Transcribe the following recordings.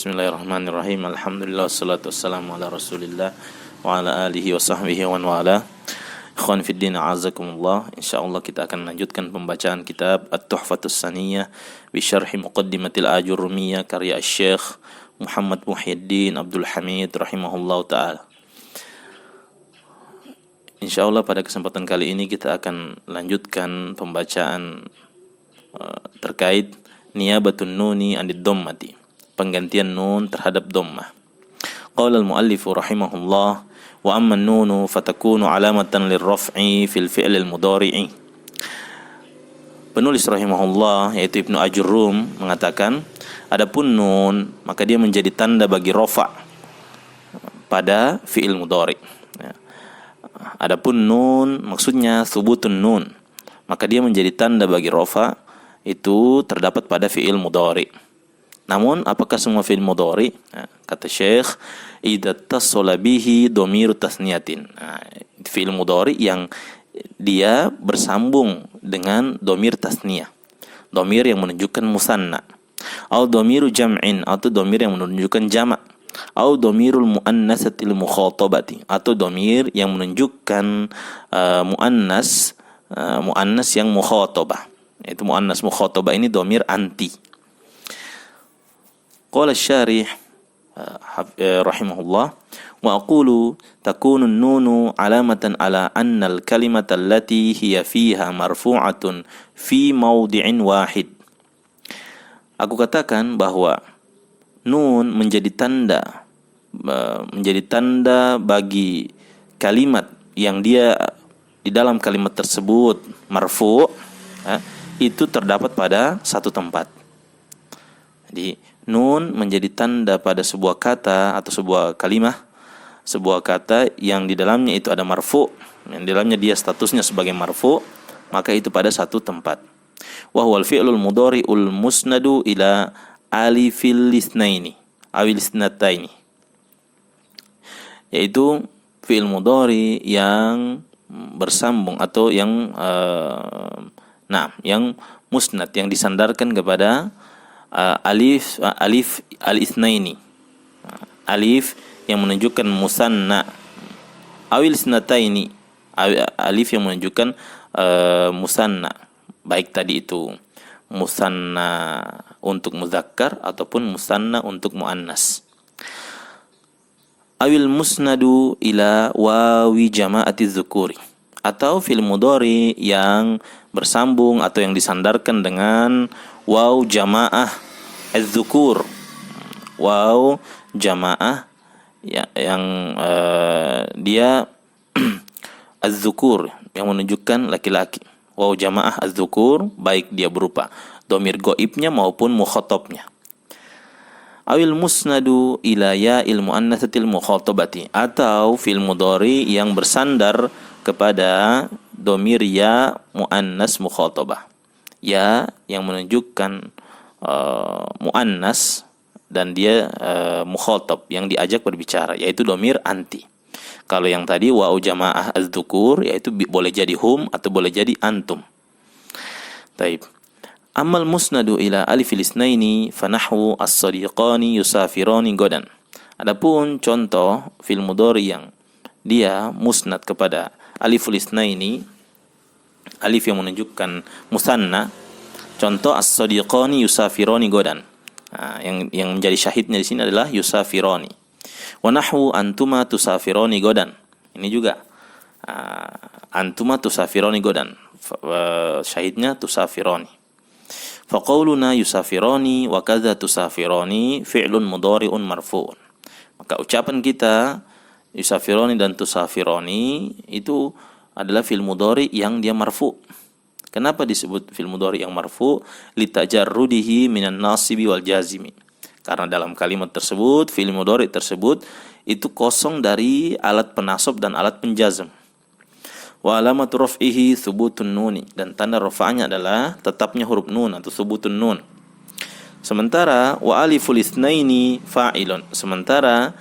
Bismillahirrahmanirrahim. Alhamdulillah wassalatu wassalamu ala Rasulillah wa ala alihi wa sahbihi wa wala. Ikhwan fiddin, a'azakumullah. Insyaallah kita akan melanjutkan pembacaan kitab At-Tuhfatus Saniyah bi syarhi Muqaddimatil Ajurrumiyah karya Syekh Muhammad Muhyiddin Abdul Hamid rahimahullahu taala. Insyaallah pada kesempatan kali ini kita akan lanjutkan pembacaan terkait niyabatun nuni anid dhammati, penggantian nun terhadap dhammah. Qala al-muallif rahimahullah wa amma an-nunu fatakunu alamatan lirraf'i fil fi'l al-mudhari'i. Penulis rahimahullah yaitu Ibnu Ajurrum mengatakan, adapun nun maka dia menjadi tanda bagi rafa' pada fi'il mudhari'. Adapun nun maksudnya thubutun nun, maka dia menjadi tanda bagi rafa' itu terdapat pada fi'il mudhari'. Namun apakah semua fi'il mudhari? Kata Syekh, idza tasala bihi dhamiru tasniyatin. Fi'il mudhari yang dia bersambung dengan dhamir tasniyah, dhamir yang menunjukkan musanna, atau dhamiru jam'in, atau dhamir yang menunjukkan jamak, atau dhamirul muannatsatil mukhatabati, atau dhamir yang menunjukkan muannas yang mukhatabah. Itu muannas mukhatabah ini dhamir anti. Qala asy-syarih rahimahullah wa aqulu takunu an-nunu alamatan ala anna al-kalimata allati hiya fiha marfu'atun fi mawdi'in wahid. Aku katakan bahwa nun menjadi tanda bagi kalimat yang dia di dalam kalimat tersebut marfu', itu terdapat pada satu tempat. Jadi nun menjadi tanda pada sebuah kata atau sebuah kalimah, sebuah kata yang di dalamnya itu ada marfu', yang di dalamnya dia statusnya sebagai marfu', maka itu pada satu tempat. Wa huwal fi'lul mudhari'ul musnadu ila alifil lisnaini awil isnataini, yaitu fi'il mudhari yang bersambung atau yang yang musnad, yang disandarkan kepada alif al-itsnaini, alif yang menunjukkan musanna, awil isnataini, alif yang menunjukkan musanna, baik tadi itu musanna untuk muzakkar ataupun musanna untuk muannas. Awil musnadu ila wawi jama'ati dzukuri, atau fil mudhari yang bersambung atau yang disandarkan dengan waw jamaah az-dzukur, waw jamaah yang dia az-dzukur yang menunjukkan laki-laki, waw jamaah az-dzukur, baik dia berupa dhamir ghaibnya maupun mukhatabnya. Awil musnadu ila ya'il muannatsatil mukhatabati, atau fil mudhari yang bersandar kepada dhamir ya muannas mukhatabah, ya yang menunjukkan muannas dan dia mukhatab yang diajak berbicara, yaitu dhamir anti. Kalau yang tadi wa jamaah az-dzukur, yaitu boleh jadi hum atau boleh jadi antum. Taib. Amal musnadu ila alifil isnaini fanahwu as-sadiqani yusafirani godan. Adapun contoh fil mudhari yang dia musnad kepada aliful isnaini, alif yang menunjukkan musanna, contoh as-sadiqani yusafirani godan. Yang menjadi syahidnya di sini adalah yusafirani. Wa nahwu antuma tusafirani godan. Ini juga antuma tusafirani godan. Syahidnya tusafirani. Fa qauluna yusafirani wa kadza tusafirani fi'lun mudhari'un marfu'un. Maka ucapan kita yusafirani dan tusafirani itu adalah fi'il mudhari yang dia marfu'. Kenapa disebut fi'il mudhari yang marfu'? Litajarrudihi minan nasibi wal jazimi. Karena dalam kalimat tersebut, fi'il mudhari tersebut itu kosong dari alat penasab dan alat penjazm. Wa alamatu raf'ihi thubutun nuni, dan tanda rafa'nya adalah tetapnya huruf nun atau thubutun nun. Sementara wa aliful itsnaini fa'ilun, sementara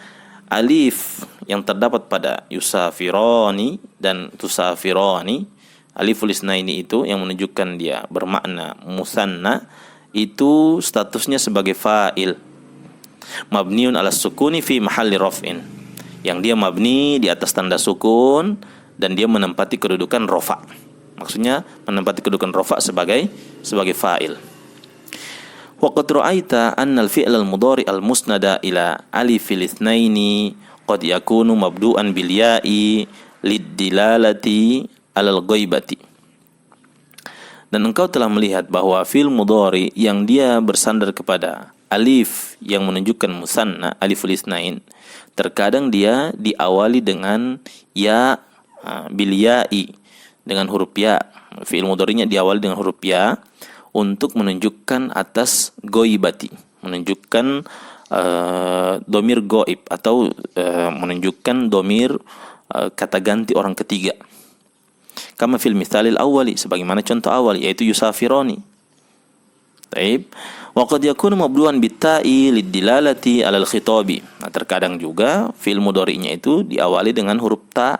alif yang terdapat pada yusafirani dan tusafirani, aliful itsnaini itu yang menunjukkan dia bermakna musanna, itu statusnya sebagai fa'il. Mabniun ala sukuni fi mahalli raf'in. Yang dia mabni di atas tanda sukun dan dia menempati kedudukan rofa. Maksudnya menempati kedudukan rofa sebagai fa'il. Wa qad ra'aita anna al-fi'l al-mudhari al-musnada ila alifil itsnaini qad yakunu mabdu'an bil ya'i lid-dilalati alal ghaibati. Dan engkau telah melihat bahwa fi'il mudhari yang dia bersandar kepada alif yang menunjukkan musanna, aliful itsnain, terkadang dia diawali dengan ya, bil ya'i, dengan huruf ya. Fi'il mudhari'nya diawali dengan huruf ya untuk menunjukkan atas ghaibati, menunjukkan domir goib atau menunjukkan domir kata ganti orang ketiga. Kama fil mithalil awwali, sebagaimana contoh awal yaitu yusafironi. Taib. Wa qad yakunu mabduan bitta'i lid-dilalati 'alal khitabi. Nah, terkadang juga fi'il mudhari'nya itu diawali dengan huruf ta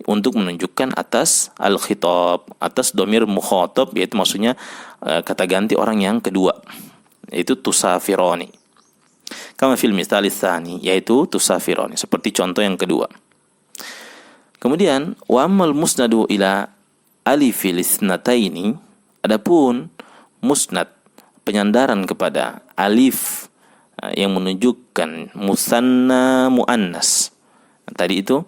untuk menunjukkan atas al-khitab, atas domir mukhatab, yaitu maksudnya kata ganti orang yang kedua, yaitu tusafironi. Kama fil mithalis tsani, yaitu tusafironi, seperti contoh yang kedua. Kemudian wa ammal musnadu ila alifil itsnataini, adapun musnad, penyandaran kepada alif yang menunjukkan musanna muannas. Tadi itu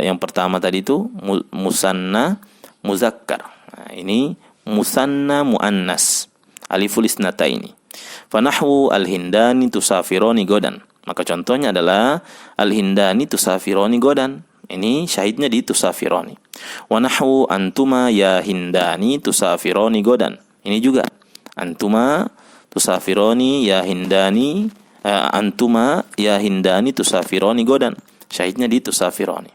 yang pertama tadi itu musanna muzakkar. Nah, ini musanna muannas, aliful itsnataini. Fa nahwu al-hindani tusafironi godan. Maka contohnya adalah al-hindani tusafironi godan. Ini syahidnya di tusafironi. Wa nahwu antuma ya hindani tusafironi godan. Ini juga antuma tusafironi ya hindani, antuma ya hindani tusafironi godan. Syahidnya di tusafironi.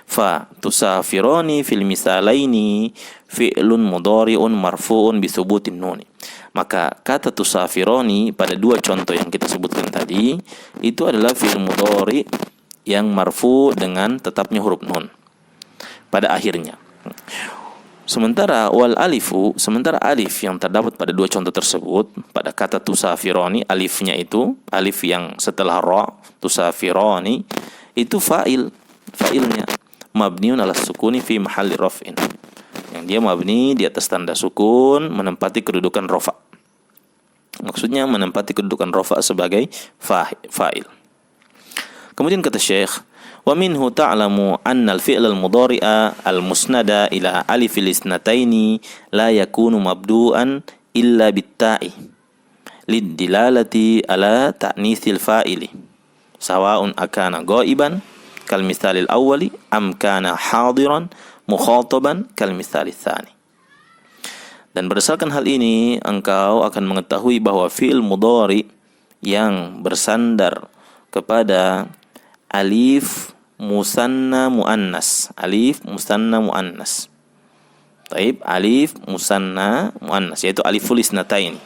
Fa tusafironi fil misalaini fi'lun mudhari'un marfu'un bi thubutin nun. Maka kata tusafironi pada dua contoh yang kita sebutkan tadi itu adalah fi'il mudhari yang marfu dengan tetapnya huruf nun pada akhirnya. Sementara sementara alif yang terdapat pada dua contoh tersebut pada kata tusafironi, alifnya itu alif yang setelah ra, tusafironi itu fa'ilnya mabniun ala sukuni fi mahalli raf'in, yang dia mabni di atas tanda sukun menempati kedudukan rafa. Maksudnya menempati kedudukan rafa sebagai fa'il. Kemudian kata Syekh, wa minhu ta'lamu anna al-fi'l al-mudhari'a al-musnada ila alifil itsnataini la yakunu mabdu'an illa bit-ta'i lid-dilalati ala ta'nitsil fa'ili sawa'un akana ghaiban kal mithalil awwali am kana hadiran mukhataban kal mithalits tsani. Dan berdasarkan hal ini engkau akan mengetahui bahwa fi'il mudhari yang bersandar kepada alif musanna muannas, alif musanna muannas. Taib, alif musanna muannas, yaitu aliful itsnatain.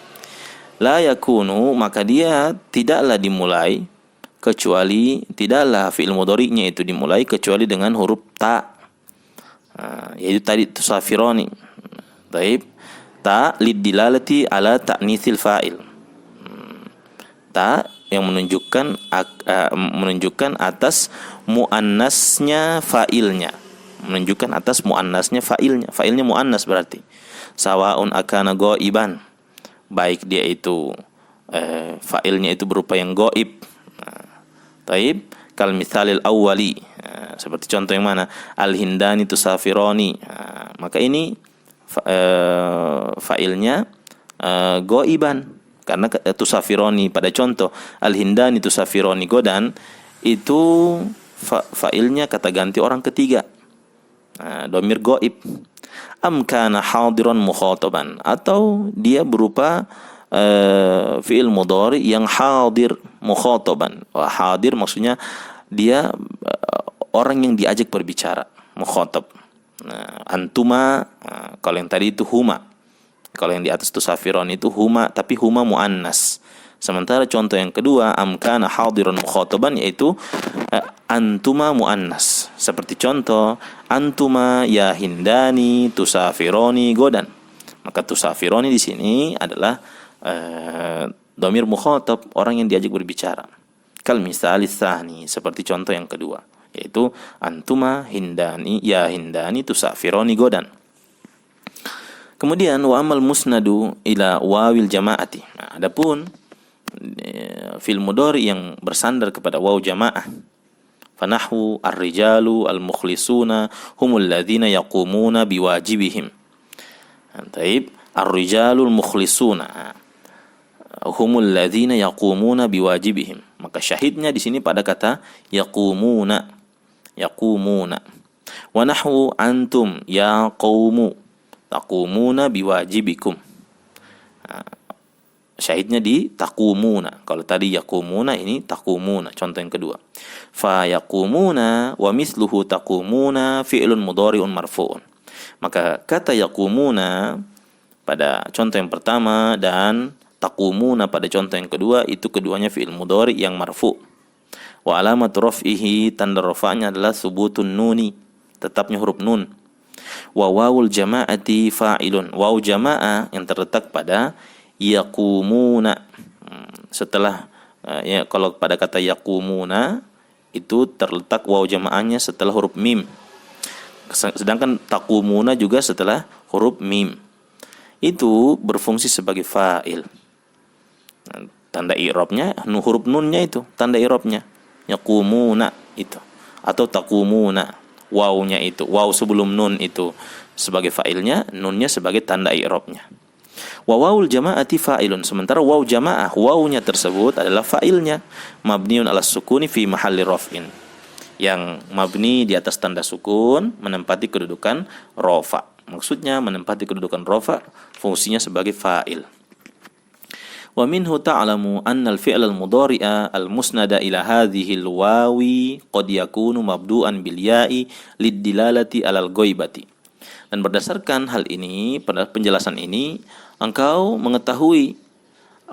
La yakunu, maka dia tidaklah dimulai kecuali, tidaklah fi'il mudhari'nya itu dimulai kecuali dengan huruf ta. Yaitu tadi tusafironi. Taib, ta lid-dilalati ala ta'nitsil fa'il. Ta yang menunjukkan atas muannasnya fa'ilnya, menunjukkan atas muannasnya fa'ilnya muannas berarti sawaun akana ghaiban, baik dia itu fa'ilnya itu berupa yang ghaib. Taib, kal mithalil awwali, seperti contoh yang mana, al hindani tusafironi, maka ini fa'ilnya ghaiban. Karena tusafironi pada contoh al-hindani tusafironi godan itu fa'ilnya kata ganti orang ketiga, domir goib. Am kana hadiran mukhataban, atau dia berupa fi'il mudhari yang hadir mukhataban. Hadir maksudnya dia orang yang diajak berbicara, mukhatab. Antuma, kalau yang tadi itu huma. Kalau yang di atas tusafironi itu huma, tapi huma muannas. Sementara contoh yang kedua amkana hadiran mukhataban, yaitu antuma muannas. Seperti contoh antuma ya hindani tusafironi godan. Maka tusafironi di sini adalah Dhamir mukhatab, orang yang diajak berbicara. Kal misali tsani, seperti contoh yang kedua, yaitu antuma hindani ya hindani tusafironi godan. Kemudian wa amal musnadu ila wawil jamaati. Nah, adapun fi'il mudhari yang bersandar kepada waw jamaah, fanahwu ar-rijalu al-mukhlisuna humul ladzina yaqumuna biwajibihim. Taib, ar-rijalul mukhlisuna humul ladzina yaqumuna biwajibihim. Maka syahidnya di sini pada kata yaqumuna. Wa nahwu antum ya qaumu taqumuna biwajibikum. Syahidnya di taqumuna. Kalau tadi yaqumuna, ini taqumuna. Contoh yang kedua. Fa yaqumuna wa misluhu taqumuna fi'lun mudhari'un marfu'un. Maka kata yaqumuna pada contoh yang pertama dan taqumuna pada contoh yang kedua, itu keduanya fi'il mudhari yang marfu'. Wa alamat raf'ihi, tanda rafa'nya adalah subutun nuni, tetapnya huruf nun. Wa wawul jama'ati fa'ilun. Waw jama'ah yang terletak pada yaqumuna. Setelah ya, kalau pada kata yaqumuna itu terletak waw jama'ahnya setelah huruf mim. Sedangkan taqumuna juga setelah huruf mim. Itu berfungsi sebagai fa'il. Tanda i'rabnya huruf nunnya itu tanda i'rabnya. Yaqumuna itu atau taqumuna. Wawnya itu, waw sebelum nun itu sebagai fa'ilnya, nunnya sebagai tanda i'rabnya. Wa wawul jama'ati fa'ilun, sementara waw jamaah, wawnya tersebut adalah fa'ilnya, mabniun ala sukuni fi mahalli raf'in, yang mabni di atas tanda sukun menempati kedudukan rafa. Maksudnya menempati kedudukan rafa, fungsinya sebagai fa'il. Wa minhu ta'lamu anna al-fi'l al-mudhari'a al-musnada ila hadhihi al-wawi qad yakunu mabdu'an bil ya'i lid-dilalati 'alal ghaibati. Dan berdasarkan hal ini, pada penjelasan ini, engkau mengetahui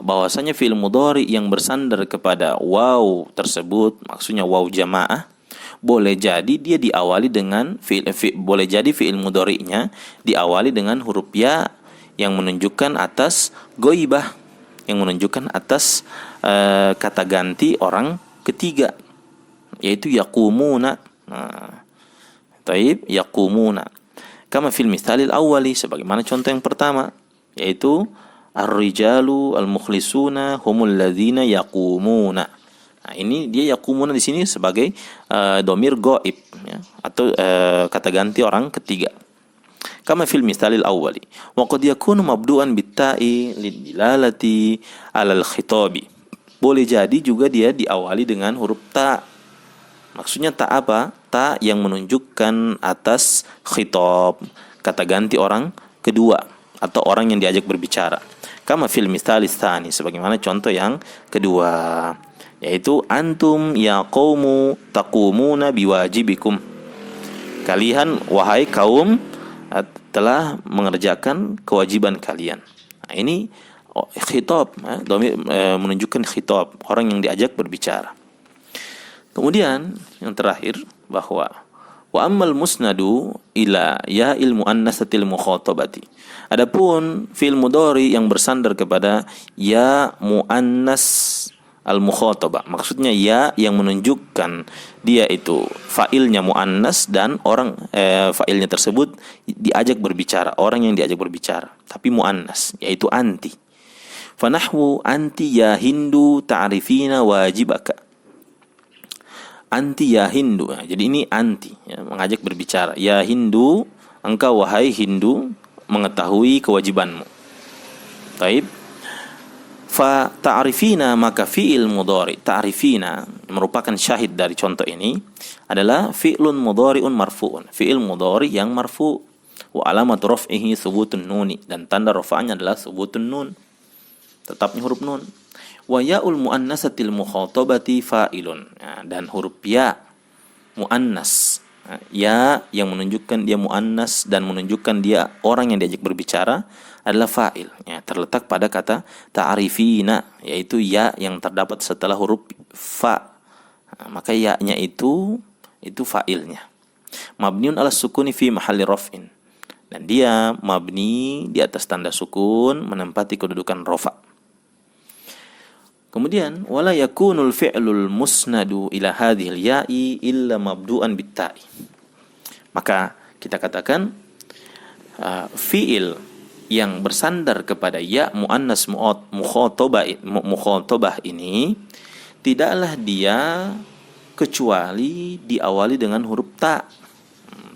bahwasanya fi'il mudhari yang bersandar kepada waw tersebut, maksudnya waw jamaah, boleh jadi dia diawali dengan boleh jadi fi'il mudhari'nya diawali dengan huruf ya yang menunjukkan atas ghaibah, yang menunjukkan atas kata ganti orang ketiga, yaitu yaqumuna. Taib, yaqumuna. Kama fil mithalil awwali, sebagaimana contoh yang pertama, yaitu ar-rijalu al-mukhlisuna humul ladzina yaqumuna. Nah, ini dia yaqumuna di sini sebagai dhamir ghaib, ya, atau kata ganti orang ketiga. Kama fil mithalil awwali, wa qad yakunu mabdu'an bit-ta'i lid-dilalati 'alal khitabi. Boleh jadi juga dia diawali dengan huruf ta. Maksudnya ta apa? Ta yang menunjukkan atas khitab, kata ganti orang kedua atau orang yang diajak berbicara. Kama fil mithalis tsani, sebagaimana contoh yang kedua, yaitu antum ya qaumu taqumuna biwajibikum. Kalian wahai kaum telah mengerjakan kewajiban kalian. Nah, ini khitab, menunjukkan khitab, orang yang diajak berbicara. Kemudian yang terakhir, bahwa wa ammal musnadu ila ya'il muannatsatil mukhatabati. Adapun fi'il mudhari yang bersandar kepada ya muannas al mukhatabah, maksudnya ya yang menunjukkan dia itu fa'ilnya muannas dan orang fa'ilnya tersebut diajak berbicara, orang yang diajak berbicara tapi muannas, yaitu anti. Fanahwu anti ya hindu ta'rifina wajibaka. Anti ya Hindu. Nah, jadi ini anti, ya, mengajak berbicara. Ya Hindu, engkau wahai Hindu mengetahui kewajibanmu. Taib. Fa ta'rifina, maka fi'il mudhari ta'rifina merupakan syahid dari contoh ini adalah fi'lun mudhari'un marfu'un. Fi'il mudhari yang marfu'. Wa alamat raf'ihi thubutun nuni, dan tanda rafa'nya adalah thubutun nun, tetapnya huruf nun. Wa ya'ul muannatsatil mukhatabati fa'ilun, ya, dan huruf ya muannas, ya yang menunjukkan dia muannas dan menunjukkan dia orang yang diajak berbicara adalah fa'il, ya, terletak pada kata ta'rifina, yaitu ya yang terdapat setelah huruf fa. Nah, maka ya-nya itu fa'ilnya. Mabniun ala sukuni fi mahalli raf'in, dan dia mabni di atas tanda sukun menempati kedudukan rafa'. Kemudian wala yakunul fi'lul musnadu ila hadhil ya'i illa mabdu'an bitta'i. Maka kita katakan fi'il yang bersandar kepada ya muannas mukhatabah ini tidaklah dia kecuali diawali dengan huruf ta.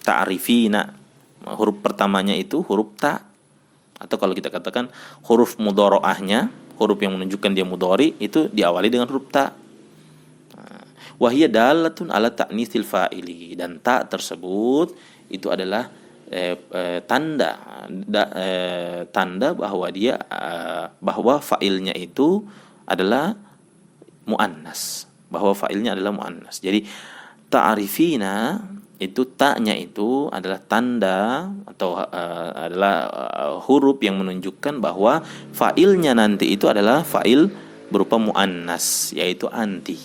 Ta'rifina. Huruf pertamanya itu huruf ta. Atau kalau kita katakan huruf mudhari'ahnya, huruf yang menunjukkan dia mudhari itu diawali dengan huruf ta. Wahia dalatun ala ta'nitsil fa'ili, dan ta tersebut itu adalah tanda bahwa dia bahwa fa'ilnya itu adalah muannas, bahwa fa'ilnya adalah muannas. Jadi ta'rifina itu ta-nya itu adalah tanda atau adalah huruf yang menunjukkan bahwa fa'ilnya nanti itu adalah fa'il berupa muannas, yaitu anti.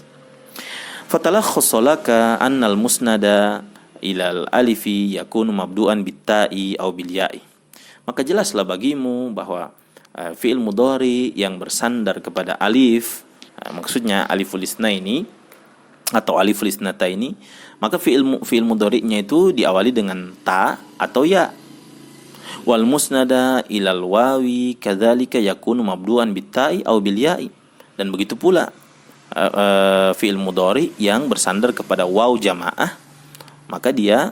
Fatalakhasu laka annal musnada ilal alifi yakunu mabdu'an bitta'i au bil ya'i. Maka jelaslah bagimu bahwa fi'il mudhari yang bersandar kepada alif, maksudnya aliful isnaini atau aliful isnataini, maka fi'il mudhari'nya itu diawali dengan ta atau ya. Wal musnada ilal wawi kadzalika yakunu mabdu'an bitta'i au bil ya'i. Dan begitu pula fi'il mudhari yang bersandar kepada waw jamaah, maka dia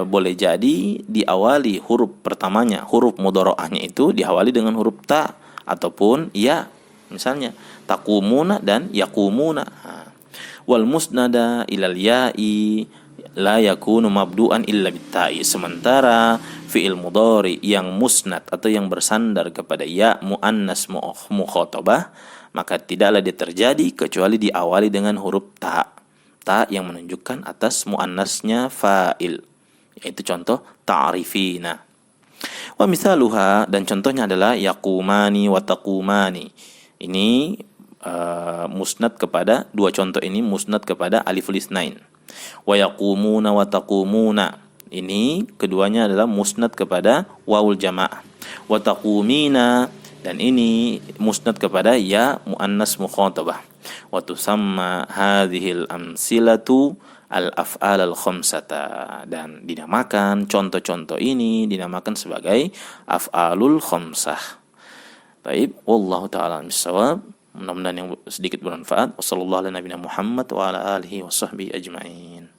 boleh jadi diawali huruf pertamanya, huruf mudhari'ahnya itu diawali dengan huruf ta ataupun ya. Misalnya taqumuna dan yaqumuna. Wal musnada ilal ya'i la yakunu mabdu'an illa bitta'i. Sementara fi'il mudhari yang musnad atau yang bersandar kepada ya muannas mukhatabah, maka tidaklah dia terjadi kecuali diawali dengan huruf ta. Ta yang menunjukkan atas muannasnya fa'il. Yaitu contoh ta'rifina. Wa misaluha, dan contohnya adalah yaqumani wa taqumani. Ini musnad kepada dua contoh ini musnad kepada aliful isnain. Wa yaqumuna wa taqumuna. Ini keduanya adalah musnad kepada wawul jamaah. Wa taqumina, dan ini musnad kepada ya muannas mukhatabah. Wa tusamma hadhil amsilatu al-af'al al-khamsata, dan dinamakan contoh-contoh ini dinamakan sebagai af'alul khamsah. Baik, wallahu taala bisawab. Mudah-mudahan yang sedikit bermanfaat. Wassallallahu ala nabiyina Muhammad wa ala alihi washabbihi ajmain.